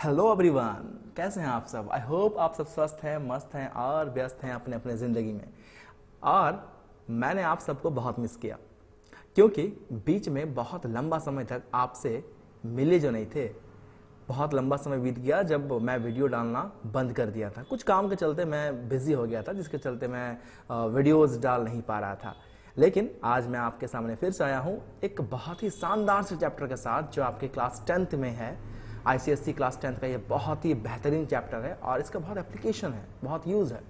Hello everyone, कैसे हैं आप सब। आई होप आप सब स्वस्थ हैं, मस्त हैं और व्यस्त हैं अपने अपने ज़िंदगी में। और मैंने आप सबको बहुत मिस किया क्योंकि बीच में बहुत लंबा समय तक आपसे मिले जो नहीं थे। बहुत लंबा समय बीत गया जब मैं वीडियो डालना बंद कर दिया था। कुछ काम के चलते मैं बिज़ी हो गया था, जिसके चलते मैं वीडियोज़ डाल नहीं पा रहा था। लेकिन आज मैं आपके सामने फिर से आया हूँ एक बहुत ही शानदार से चैप्टर के साथ जो आपके क्लास 10th में है। आईसीएसई क्लास 10th का ये बहुत ही बेहतरीन चैप्टर है और इसका बहुत एप्लीकेशन है, बहुत यूज़ है।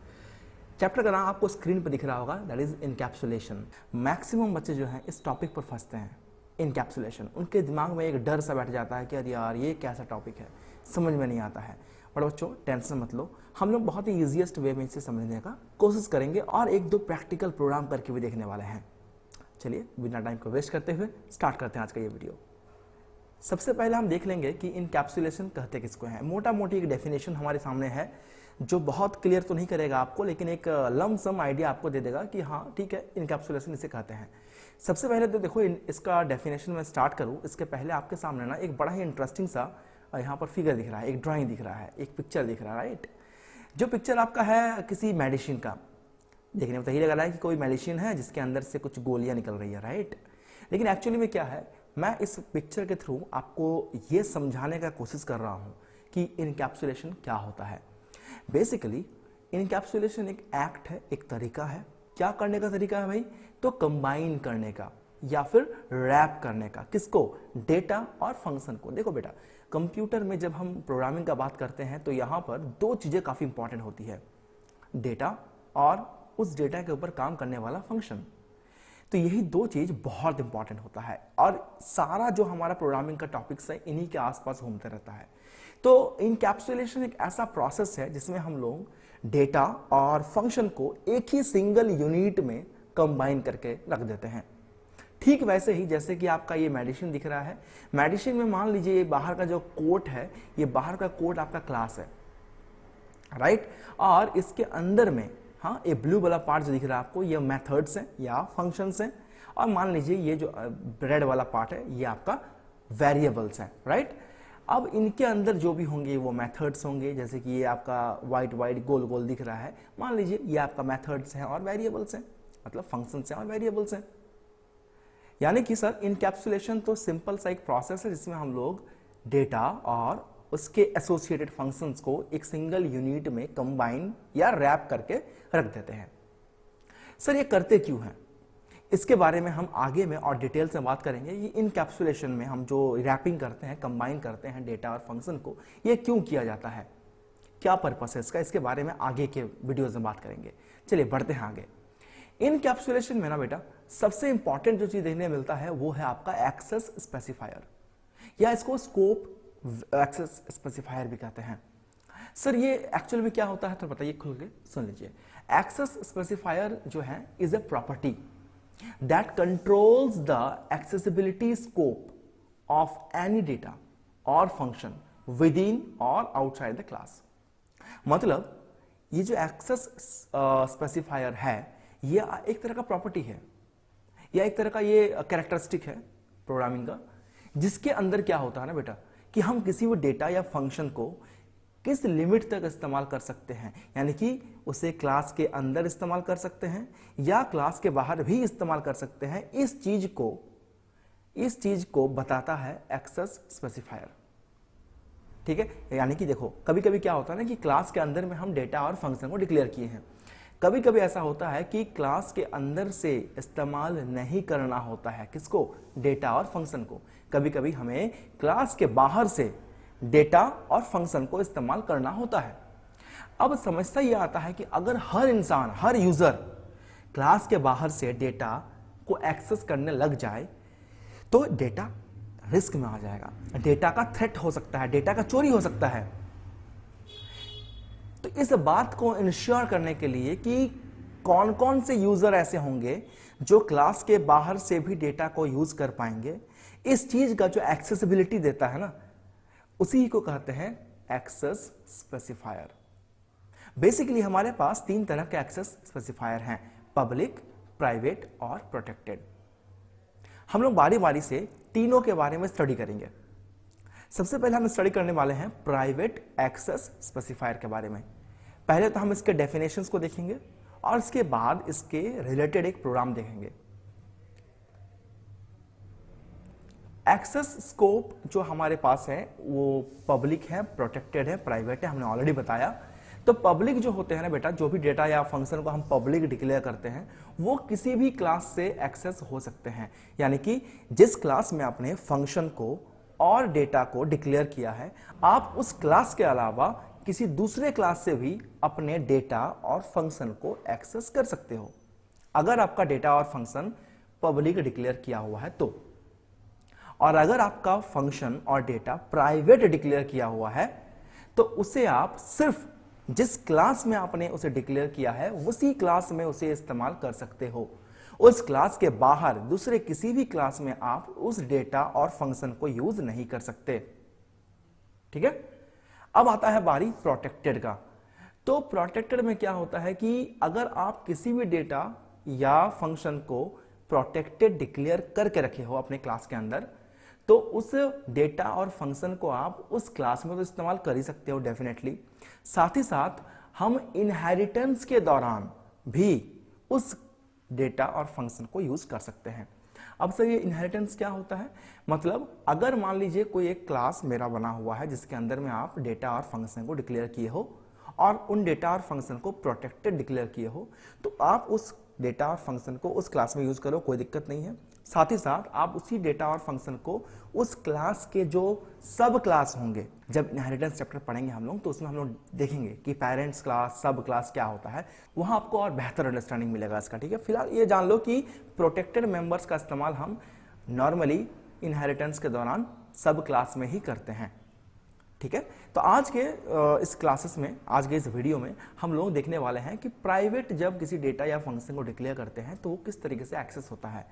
चैप्टर का नाम आपको स्क्रीन पर दिख रहा होगा, दैट इज इनकैप्सुलेशन। मैक्सिमम बच्चे जो हैं इस टॉपिक पर फंसते हैं, इनकैप्सुलेशन। उनके दिमाग में एक डर सा बैठ जाता है कि अरे यार ये कैसा टॉपिक है, समझ में नहीं आता है। बट बच्चों टेंशन मत लो, हम लोग बहुत ही ईजीएस्ट वे में इसे समझने का कोशिश करेंगे और एक दो प्रैक्टिकल प्रोग्राम करके भी देखने वाले हैं। चलिए बिना टाइम को वेस्ट करते हुए स्टार्ट करते हैं आज का ये वीडियो। सबसे पहले हम देख लेंगे कि इनकैप्सुलेशन कहते किसको हैं। मोटा मोटी एक डेफिनेशन हमारे सामने है जो बहुत क्लियर तो नहीं करेगा आपको, लेकिन एक लम सम आइडिया आपको दे देगा कि हाँ ठीक है, इनकैप्सुलेशन इसे कहते हैं। सबसे पहले तो देखो इसका डेफिनेशन मैं स्टार्ट करूँ इसके पहले आपके सामने ना एक बड़ा ही इंटरेस्टिंग सा यहाँ पर फिगर दिख रहा है, एक ड्राइंग दिख रहा है, एक पिक्चर दिख रहा है, राइट। जो पिक्चर आपका है किसी मेडिसिन का, देखने में तो यही लग रहा है कि कोई मेडिसिन है जिसके अंदर से कुछ गोलियां निकल रही है, राइट। लेकिन एक्चुअली में क्या है, मैं इस पिक्चर के थ्रू आपको ये समझाने का कोशिश कर रहा हूँ कि इनकैप्सुलेशन क्या होता है। बेसिकली इनकैप्सुलेशन एक एक्ट है, एक तरीका है। क्या करने का तरीका है भाई? तो कंबाइन करने का या फिर रैप करने का। किसको? डेटा और फंक्शन को। देखो बेटा, कंप्यूटर में जब हम प्रोग्रामिंग का बात करते हैं तो यहाँ पर दो चीज़ें काफ़ी इंपॉर्टेंट होती है, डेटा और उस डेटा के ऊपर काम करने वाला फंक्शन। तो यही दो चीज बहुत इंपॉर्टेंट होता है और सारा जो हमारा प्रोग्रामिंग का टॉपिक्स है इन्हीं के आसपास घूमते रहता है। तो इनकैप्सुलेशन एक ऐसा प्रोसेस है जिसमें हम लोग डेटा और फंक्शन को एक ही सिंगल यूनिट में कंबाइन करके रख देते हैं। ठीक वैसे ही जैसे कि आपका ये मेडिसिन दिख रहा है, मेडिसिन में मान लीजिए ये बाहर का जो कोट है, ये बाहर का कोट आपका क्लास है, राइट। और इसके अंदर में हाँ ये ब्लू वाला पार्ट जो दिख रहा है आपको, ये मेथड्स हैं या फंक्शंस हैं। और मान लीजिए ये जो रेड वाला पार्ट है ये आपका वेरिएबल्स हैं, राइट। अब इनके अंदर जो भी होंगे वो मेथड्स होंगे, जैसे कि ये आपका वाइट वाइट गोल गोल दिख रहा है, मान लीजिए ये आपका मेथड्स हैं और वेरिएबल्स हैं, मतलब फंक्शंस हैं और वेरिएबल्स हैं। यानी कि सर इनकैप्सुलेशन तो सिंपल सा एक प्रोसेस है जिसमें हम लोग डेटा और उसके एसोसिएटेड फंक्शंस को एक सिंगल यूनिट में कंबाइन या रैप करके रख देते हैं। सर ये करते क्यों हैं, इसके बारे में हम आगे में और डिटेल से बात करेंगे। ये इनकैप्सुलेशन में हम जो रैपिंग करते हैं, कंबाइन करते हैं डेटा और फंक्शन को, ये क्यों किया जाता है, क्या पर्पस है इसका, इसके बारे में आगे के वीडियोज में बात करेंगे। चलिए बढ़ते हैं आगे। इनकैप्सुलेशन में ना बेटा सबसे इंपॉर्टेंट जो चीज देखने मिलता है वो है आपका एक्सेस स्पेसिफायर, या इसको स्कोप एक्सेस स्पेसिफायर भी कहते हैं। सर ये एक्चुअल में क्या होता है तो बताइए, खुल के सुन लीजिए। एक्सेस स्पेसिफायर जो है is a property that controls the accessibility scope of any data और फंक्शन विद इन और आउटसाइड द क्लास। मतलब ये जो एक्सेस स्पेसिफायर है ये एक तरह का प्रॉपर्टी है या एक तरह का ये कैरेक्टरिस्टिक है प्रोग्रामिंग का, जिसके अंदर क्या होता है ना बेटा कि हम किसी भी डेटा या फंक्शन को किस लिमिट तक इस्तेमाल कर सकते हैं, यानी कि उसे क्लास के अंदर इस्तेमाल कर सकते हैं या क्लास के बाहर भी इस्तेमाल कर सकते हैं। इस चीज को बताता है एक्सेस स्पेसिफायर, ठीक है। यानी कि देखो कभी कभी क्या होता है ना कि क्लास के अंदर में हम डेटा और फंक्शन को डिक्लेयर किए हैं, कभी कभी ऐसा होता है कि क्लास के अंदर से इस्तेमाल नहीं करना होता है, किसको? डेटा और फंक्शन को। कभी कभी हमें क्लास के बाहर से डेटा और फंक्शन को इस्तेमाल करना होता है। अब समस्या यह आता है कि अगर हर इंसान, हर यूजर क्लास के बाहर से डेटा को एक्सेस करने लग जाए तो डेटा रिस्क में आ जाएगा, डेटा का थ्रेट हो सकता है, डेटा का चोरी हो सकता है। तो इस बात को इंश्योर करने के लिए कि कौन कौन से यूजर ऐसे होंगे जो क्लास के बाहर से भी डेटा को यूज कर पाएंगे, इस चीज का जो एक्सेसिबिलिटी देता है ना, उसी को कहते हैं एक्सेस स्पेसिफायर। बेसिकली हमारे पास तीन तरह के एक्सेस स्पेसिफायर हैं, पब्लिक, प्राइवेट और प्रोटेक्टेड। हम लोग बारी बारी से तीनों के बारे में स्टडी करेंगे। सबसे पहले हम स्टडी करने वाले हैं प्राइवेट एक्सेस स्पेसिफायर के बारे में। पहले तो हम इसके डेफिनेशंस को देखेंगे और इसके बाद इसके रिलेटेड एक प्रोग्राम देखेंगे। एक्सेस स्कोप जो हमारे पास है वो पब्लिक है, प्रोटेक्टेड है, प्राइवेट है, हमने ऑलरेडी बताया। तो पब्लिक जो होते हैं ना बेटा, जो भी डेटा या फंक्शन को हम पब्लिक डिक्लेयर करते हैं वो किसी भी क्लास से एक्सेस हो सकते हैं। यानी कि जिस क्लास में आपने फंक्शन को और डेटा को डिक्लेयर किया है, आप उस क्लास के अलावा किसी दूसरे क्लास से भी अपने डेटा और फंक्शन को एक्सेस कर सकते हो, अगर आपका डेटा और फंक्शन पब्लिक डिक्लेयर किया हुआ है तो। और अगर आपका फंक्शन और डेटा प्राइवेट डिक्लेयर किया हुआ है तो उसे आप सिर्फ जिस क्लास में आपने उसे डिक्लेयर किया है उसी क्लास में उसे इस्तेमाल कर सकते हो। उस क्लास के बाहर दूसरे किसी भी क्लास में आप उस डेटा और फंक्शन को यूज नहीं कर सकते। ठीक है, अब आता है बारी प्रोटेक्टेड का। तो प्रोटेक्टेड में क्या होता है कि अगर आप किसी भी डेटा या फंक्शन को प्रोटेक्टेड डिक्लेयर करके रखे हो अपने क्लास के अंदर, तो उस डेटा और फंक्शन को आप उस क्लास में तो इस्तेमाल कर ही सकते हो डेफिनेटली। साथ ही साथ हम इनहेरिटेंस के दौरान भी उस डेटा और फंक्शन को यूज कर सकते हैं। अब सर ये इनहेरिटेंस क्या होता है? मतलब अगर मान लीजिए कोई एक क्लास मेरा बना हुआ है जिसके अंदर में आप डेटा और फंक्शन को डिक्लेयर किए हो और उन डेटा और फंक्शन को प्रोटेक्टेड डिक्लेयर किए हो, तो आप उस डेटा और फंक्शन को उस क्लास में यूज करो, कोई दिक्कत नहीं है। साथ ही साथ आप उसी डेटा और फंक्शन को उस क्लास के जो सब क्लास होंगे, जब इनहेरिटेंस चैप्टर पढ़ेंगे हम लोग तो उसमें हम लोग देखेंगे कि पेरेंट्स क्लास, सब क्लास क्या होता है, वहां आपको और बेहतर अंडरस्टैंडिंग मिलेगा इसका। ठीक है, फिलहाल ये जान लो कि प्रोटेक्टेड मेंबर्स का इस्तेमाल हम नॉर्मली इनहेरिटेंस के दौरान सब क्लास में ही करते हैं। ठीक है, तो आज के इस क्लासेस में, आज के इस वीडियो में हम लोग देखने वाले हैं कि प्राइवेट जब किसी डेटा या फंक्शन को डिक्लेयर करते हैं तो वो किस तरीके से एक्सेस होता है।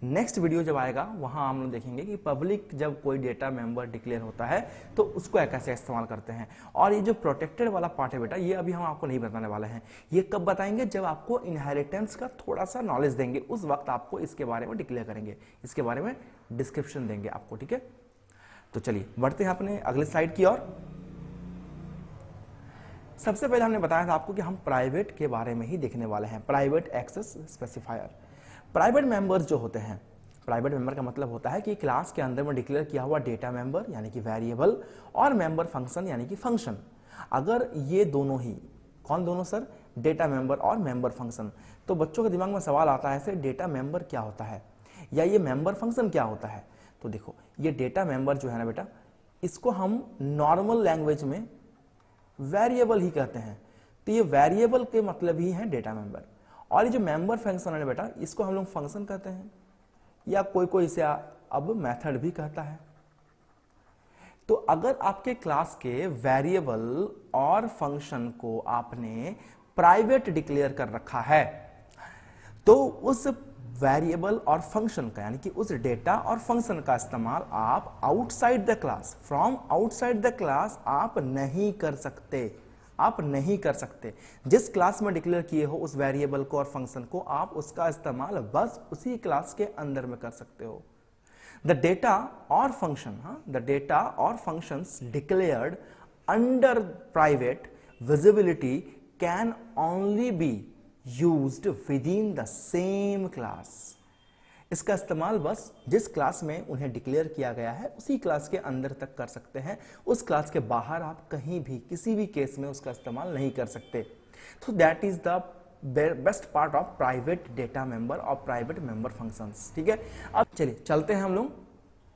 नेक्स्ट वीडियो जब आएगा वहां हम लोग देखेंगे कि पब्लिक जब कोई डेटा मेंबर डिक्लेयर होता है तो उसको कैसे इस्तेमाल करते हैं। और ये जो प्रोटेक्टेड वाला पार्ट है बेटा, ये अभी हम आपको नहीं बताने वाले हैं, ये कब बताएंगे जब आपको इनहेरिटेंस का थोड़ा सा नॉलेज देंगे, उस वक्त आपको इसके बारे में डिक्लेयर करेंगे, इसके बारे में डिस्क्रिप्शन देंगे आपको। ठीक है, तो चलिए बढ़ते हैं अपने अगले स्लाइड की ओर। सबसे पहले हमने बताया था आपको कि हम प्राइवेट के बारे में ही देखने वाले हैं, private access specifier. Private members जो होते हैं, प्राइवेट मेंबर का मतलब होता है कि क्लास के अंदर में डिक्लेयर किया हुआ डेटा मेंबर यानी कि वेरिएबल और मेंबर फंक्शन यानी कि फंक्शन, अगर ये दोनों ही, कौन दोनों सर? डेटा मेंबर और मेंबर फंक्शन। तो बच्चों के दिमाग में सवाल आता है सर डेटा मेंबर क्या होता है या ये मेंबर फंक्शन क्या होता है? तो देखो, ये डेटा मेंबर जो है ना बेटा, इसको हम नॉर्मल लैंग्वेज में वेरिएबल ही कहते हैं। तो ये वेरिएबल के मतलब ही है डेटा मेंबर। और ये जो मेंबर फंक्शन है बेटा, इसको हम लोग फंक्शन कहते हैं या कोई कोई इसे अब मेथड भी कहता है। तो अगर आपके क्लास के वेरिएबल और फंक्शन को आपने प्राइवेट डिक्लेयर कर रखा है तो उस वेरिएबल और फंक्शन का यानी कि उस डेटा और फंक्शन का इस्तेमाल आप outside the class, from outside the class आप नहीं कर सकते, आप नहीं कर सकते। जिस क्लास में डिक्लेयर किए हो उस वेरिएबल को और फंक्शन को, आप उसका इस्तेमाल बस उसी क्लास के अंदर में कर सकते हो। द डेटा और फंक्शन, द डेटा और functions declared under private visibility can only be used with in the same class. इसका इस्तेमाल बस जिस क्लास में उन्हें डिक्लेयर किया गया है उसी क्लास के अंदर तक कर सकते हैं, उस क्लास के बाहर आप कहीं भी किसी भी केस में उसका इस्तेमाल नहीं कर सकते। तो that is the best part of private data member और प्राइवेट मेंबर फंक्शंस। ठीक है, अब चलिए चलते हैं हम लोग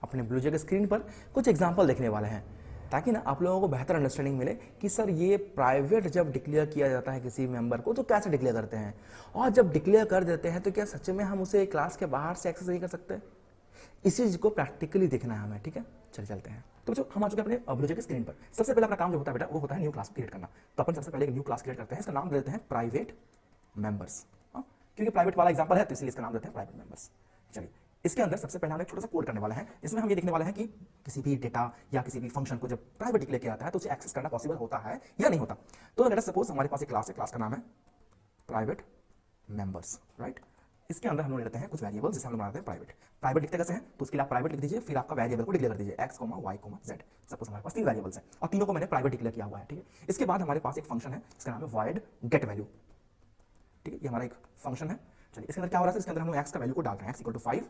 अपने ब्लू जैक स्क्रीन पर, कुछ एग्जांपल देखने वाले हैं ताकि ना आप लोगों को बेहतर अंडरस्टैंडिंग मिले कि सर ये प्राइवेट जब डिक्लेयर किया जाता है किसी मेंबर को तो कैसे डिक्लेयर करते हैं, और जब डिक्लेयर कर देते हैं तो क्या सच में हम उसे क्लास के बाहर से एक्सेस नहीं कर सकते। इसी चीज को प्रैक्टिकली देखना है हमें। ठीक है, चलिए चलते हैं। तो बच्चों हम आ चुके हैं अपने ब्लू जैक स्क्रीन पर। सबसे पहले अपना काम जो होता है बेटा वो होता है न्यू क्लास क्रिएट करना। तो अपन सबसे पहले एक न्यू क्लास क्रिएट करते हैं, इसका नाम देते हैं प्राइवेट मेंबर्स, क्योंकि प्राइवेट वाला एग्जांपल है तो इसलिए इसका नाम देते हैं प्राइवेट मेंबर्स। चलिए इसके अंदर सबसे पहले हम एक छोटा सा कोड करने वाले हैं। इसमें हम ये देखने वाले हैं कि किसी भी डेटा या किसी भी फंक्शन को जब प्राइवेट डिक्लेयर किया जाता है तो उसे एक्सेस करना पॉसिबल होता है या नहीं होता। तो लेट अस सपोज हमारे पास एक क्लास है, क्लास का नाम है प्राइवेट मेंबर्स, राइट। इसके अंदर हम लोग लेते हैं कुछ वेरिएबल जिसे हम लोग बनाते हैं प्राइवेट। प्राइवेट लिखते कैसे हैं, तो उसके लिए आप प्राइवेट लिख दीजिए, फिर आपका वेरिएबल को डिक्लेयर कर दीजिए x, y, z। सपोज हमारे पास 3 वेरिएबल्स हैं और तीनों को मैंने प्राइवेट डिक्लेयर किया हुआ है, ठीक है। इसके बाद हमारे पास एक फंक्शन है, इसका नाम है void get value, ठीक है। ये हमारा एक फंक्शन है। चलिए इसके अंदर क्या हो रहा है, इसके अंदर हम लोग x का वैल्यू को डाल रहे हैं, x = 5,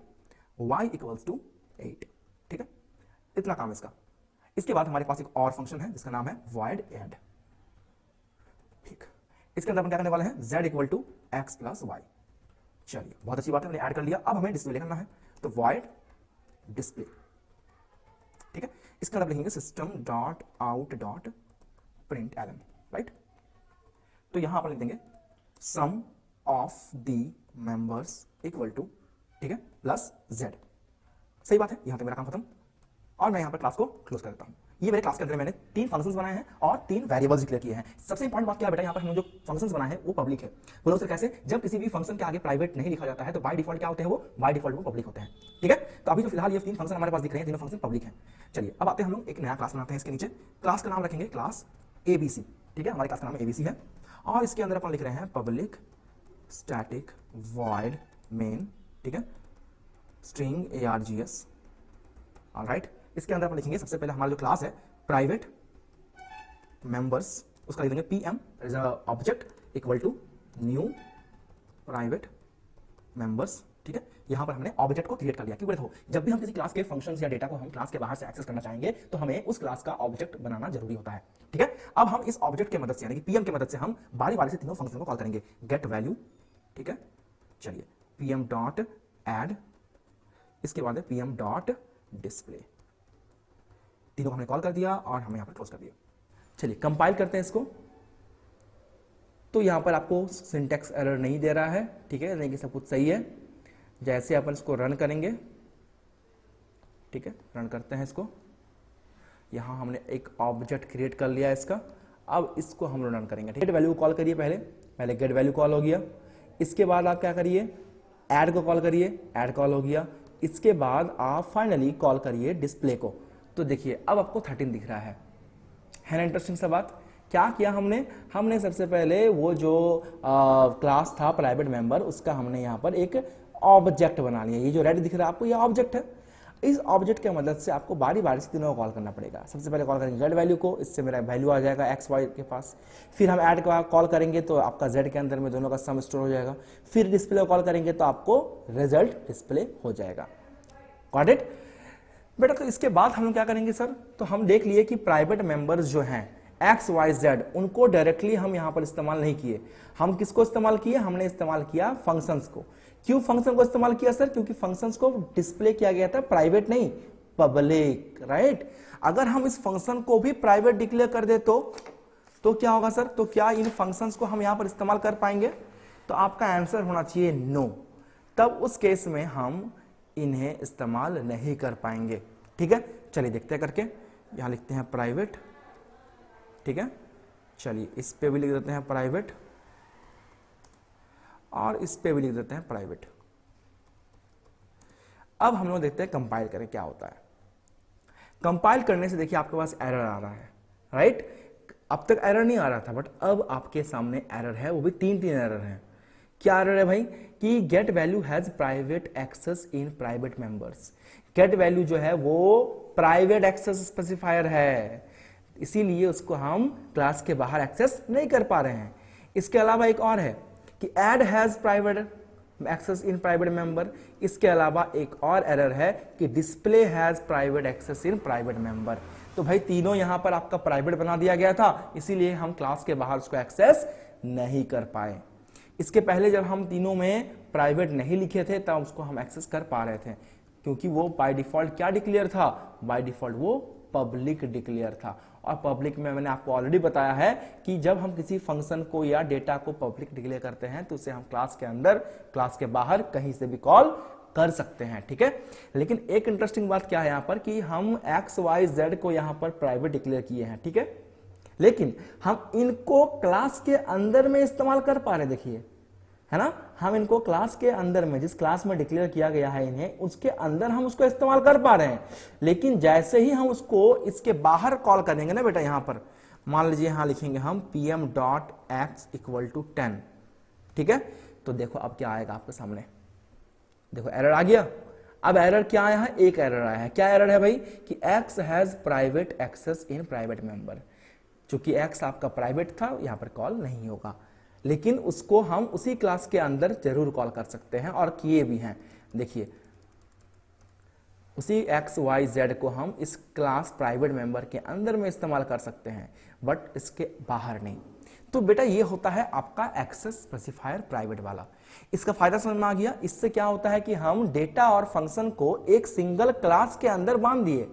y = 8, ठीक है। इतना काम इसका। इसके बाद हमारे पास एक और फंक्शन है जिसका नाम है void add, ठीक। इसके अंदर अपन क्या करने वाले हैं, z = x + y। चलिए बहुत अच्छी बात है, मैंने ऐड कर लिया। अब हमें डिस्प्ले करना है, तो void display, ठीक है। इसके अंदर लिखेंगे system.out.println, राइट। तो यहां पर लिख देंगे sum of the members = ठीक है प्लस z। सही बात है, यहां तक मेरा काम खत्म और मैं यहां पर क्लास को क्लोज कर देता हूं। ये मेरे क्लास के अंदर मैंने 3 फंक्शंस बनाए हैं और 3 वेरिएबल्स डिक्लेयर किए हैं। सबसे इंपॉर्टेंट बात क्या है बेटा, यहाँ पर हमने जो फंक्शंस बनाए हैं वो पब्लिक है। बोलो सर कैसे, जब किसी भी फंक्शन के आगे प्राइवेट नहीं लिखा जाता है तो बाय डिफॉल्ट क्या होते हैं, वो बाय डिफॉल्ट वो पब्लिक होते हैं, ठीक है। तो अभी तो फिलहाल ये 3 फंक्शन हमारे पास दिख रहे हैं, तीनों फंक्शन पब्लिक हैं। चलिए अब आते हैं हम लोग एक नया क्लास बनाते हैं। इसके नीचे क्लास का नाम रखेंगे क्लास ABC, ठीक है। हमारे क्लास का नाम ABC है और इसके अंदर अपन लिख रहे हैं पब्लिक स्टैटिक वॉइड मेन, ठीक है, स्ट्रिंग args, ऑलराइट। इसके अंदर अपन लिखेंगे सबसे पहले हमारा जो क्लास है प्राइवेट मेंबर्स, उसका लिख देंगे pm as a object = new private members, ठीक है। यहां पर हमने ऑब्जेक्ट को क्रिएट कर लिया। क्यों देखो, जब भी हम किसी क्लास के फंक्शंस या डेटा को हम क्लास के बाहर से एक्सेस करना चाहेंगे तो हमें उस क्लास का ऑब्जेक्ट बनाना जरूरी होता है, ठीक है। अब हम इस ऑब्जेक्ट की मदद से यानी कि pm की मदद से हम बारी बारी से तीनों फंक्शन को कॉल करेंगे। गेट वैल्यू, ठीक है। चलिए pm.add, इसके बाद pm.display, तीनों को हमने कॉल कर दिया और हमें यहां पर क्लोज कर दिया। चलिए कंपाइल करते हैं इसको। तो यहां पर आपको सिंटैक्स एरर नहीं दे रहा है, ठीक है, यानी कि सब कुछ सही है। जैसे अपन इसको रन करेंगे, ठीक है, रन करते हैं इसको। यहां हमने एक ऑब्जेक्ट क्रिएट कर लिया इसका। अब इसको हम रन करेंगे, गेट वैल्यू को कॉल करिए। पहले गेट वैल्यू कॉल हो गया। इसके बाद आप क्या करिए, ऐड को कॉल करिए, ऐड कॉल हो गया। इसके बाद आप फाइनली कॉल करिए डिस्प्ले को। तो देखिए अब आपको 13 दिख रहा है ना। इंटरेस्टिंग सा बात क्या किया हमने सबसे पहले वो जो क्लास था प्राइवेट मेंबर, उसका हमने यहाँ पर एक ऑब्जेक्ट बना लिया। ये जो रेड दिख रहा है आपको, ये ऑब्जेक्ट है। इस ऑब्जेक्ट की मदद से आपको बारी बारी से तीनों को कॉल करना पड़ेगा। सबसे पहले कॉल करेंगे गेट वैल्यू को, इससे मेरा वैल्यू आ जाएगा एक्स वाई के पास। फिर हम ऐड का कॉल करेंगे तो आपका जेड के अंदर में दोनों का सम स्टोर हो जाएगा। फिर डिस्प्ले को कॉल करेंगे तो आपको रिजल्ट डिस्प्ले हो जाएगा। गॉट इट बेटा। तो इसके बाद हम क्या करेंगे सर, तो हम देख लिए कि प्राइवेट मेंबर्स जो हैं एक्स वाई जेड, उनको डायरेक्टली हम यहां पर इस्तेमाल नहीं किए। हम किसको इस्तेमाल किए, हमने इस्तेमाल किया फंक्शंस को। क्यों फंक्शन को इस्तेमाल किया सर, क्योंकि फंक्शंस को डिस्प्ले किया गया था प्राइवेट नहीं पब्लिक, राइट। अगर हम इस फंक्शन को भी प्राइवेट डिक्लेयर कर दे तो क्या होगा सर, तो क्या इन फंक्शंस को हम यहां पर इस्तेमाल कर पाएंगे? तो आपका आंसर होना चाहिए नो। तब उस केस में हम इन्हें इस्तेमाल नहीं कर पाएंगे, ठीक है। चलिए देखते हैं करके। यहां लिखते हैं प्राइवेट, ठीक है। चलिए इस पे भी लिख देते हैं प्राइवेट और इस पे भी लिख देते हैं प्राइवेट। अब हम लोग देखते हैं कंपाइल करें क्या होता है। कंपाइल करने से देखिए आपके पास एरर आ रहा है, राइट। अब तक एरर नहीं आ रहा था, बट अब आपके सामने एरर है, वो भी 3 एरर है। क्या एरर है भाई, कि get value has private access in private members. Get value जो है वो प्राइवेट एक्सेस स्पेसिफायर है, इसीलिए उसको हम क्लास के बाहर एक्सेस नहीं कर पा रहे हैं। इसके अलावा एक और है कि add has private access in private member. इसके अलावा एक और एरर है कि display has private access in private member. तो भाई तीनों यहां पर आपका प्राइवेट बना दिया गया था, इसीलिए हम क्लास के बाहर उसको एक्सेस नहीं कर पाए। इसके पहले जब हम तीनों में प्राइवेट नहीं लिखे थे तब उसको हम एक्सेस कर पा रहे थे, क्योंकि वो बाय डिफॉल्ट क्या डिक्लेयर था, बाय डिफॉल्ट वो पब्लिक डिक्लेयर था। और पब्लिक में मैंने आपको ऑलरेडी बताया है कि जब हम किसी फंक्शन को या डेटा को पब्लिक डिक्लेयर करते हैं तो उसे हम क्लास के अंदर, क्लास के बाहर कहीं से भी कॉल कर सकते हैं, ठीक है। लेकिन एक इंटरेस्टिंग बात क्या है यहां पर, कि हम एक्स वाई जेड को यहां पर प्राइवेट डिक्लेयर किए हैं, ठीक है, लेकिन हम इनको क्लास के अंदर में इस्तेमाल कर पा रहे, देखिए है ना। हम इनको क्लास के अंदर में, जिस क्लास में डिक्लेयर किया गया है इन्हें, उसके अंदर हम उसको इस्तेमाल कर पा रहे हैं। लेकिन जैसे ही हम उसको इसके बाहर कॉल करेंगे ना बेटा, यहां पर मान लीजिए यहां लिखेंगे हम pm.x = 10, ठीक है। तो देखो अब क्या आएगा आपके सामने, देखो एरर आ गया। अब एरर क्या आया है, एक एरर आया है। क्या एरर है भाई, कि x has private access in private member. चूंकि x आपका प्राइवेट था, यहां पर कॉल नहीं होगा, लेकिन उसको हम उसी क्लास के अंदर जरूर कॉल कर सकते हैं और किए भी हैं। देखिए उसी x y z को हम इस क्लास प्राइवेट मेंबर के अंदर में इस्तेमाल कर सकते हैं, बट इसके बाहर नहीं। तो बेटा ये होता है आपका एक्सेस स्पेसिफायर प्राइवेट वाला। इसका फायदा समझ में आ गया। इससे क्या होता है कि हम डेटा और फंक्शन को एक सिंगल क्लास के अंदर बांध दिए।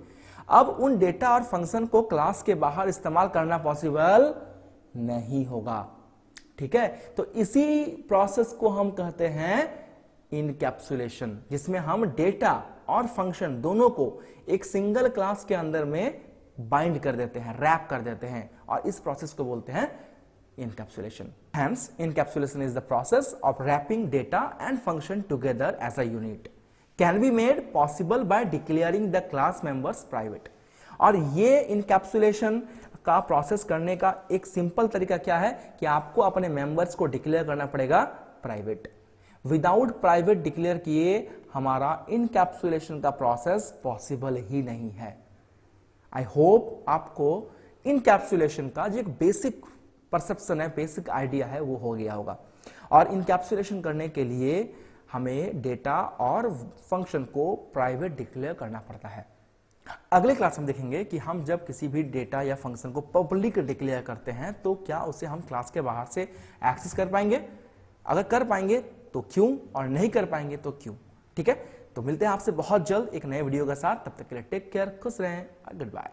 अब उन डेटा और फंक्शन को क्लास के बाहर इस्तेमाल करना पॉसिबल नहीं होगा। ठीक है, तो इसी प्रोसेस को हम कहते हैं इनकैप्सुलेशन, जिसमें हम डेटा और फंक्शन दोनों को एक सिंगल क्लास के अंदर में बाइंड कर देते हैं, रैप कर देते हैं, और इस प्रोसेस को बोलते हैं encapsulation. Hence, encapsulation is the process of wrapping data and function together as a unit. Can be made possible by declaring the class members private. और ये encapsulation का प्रोसेस करने का एक सिंपल तरीका क्या है कि आपको अपने मेंबर्स को डिक्लेयर करना पड़ेगा प्राइवेट। विदाउट प्राइवेट डिक्लेयर किए हमारा इनकैप्सुलेशन का प्रोसेस पॉसिबल ही नहीं है। आई होप आपको इनकैप्सुलेशन का जो एक बेसिक परसेप्शन है, बेसिक आइडिया है, वो हो गया होगा। और इनकैप्सुलेशन करने के लिए हमें डेटा और फंक्शन को प्राइवेट डिक्लेयर करना पड़ता है। अगले क्लास में देखेंगे कि हम जब किसी भी डेटा या फंक्शन को पब्लिक डिक्लेयर करते हैं तो क्या उसे हम क्लास के बाहर से एक्सेस कर पाएंगे, अगर कर पाएंगे तो क्यों, और नहीं कर पाएंगे तो क्यों। ठीक है, तो मिलते हैं आपसे बहुत जल्द एक नए वीडियो के साथ। तब तक के लिए टेक केयर, खुश रहें, गुड बाय।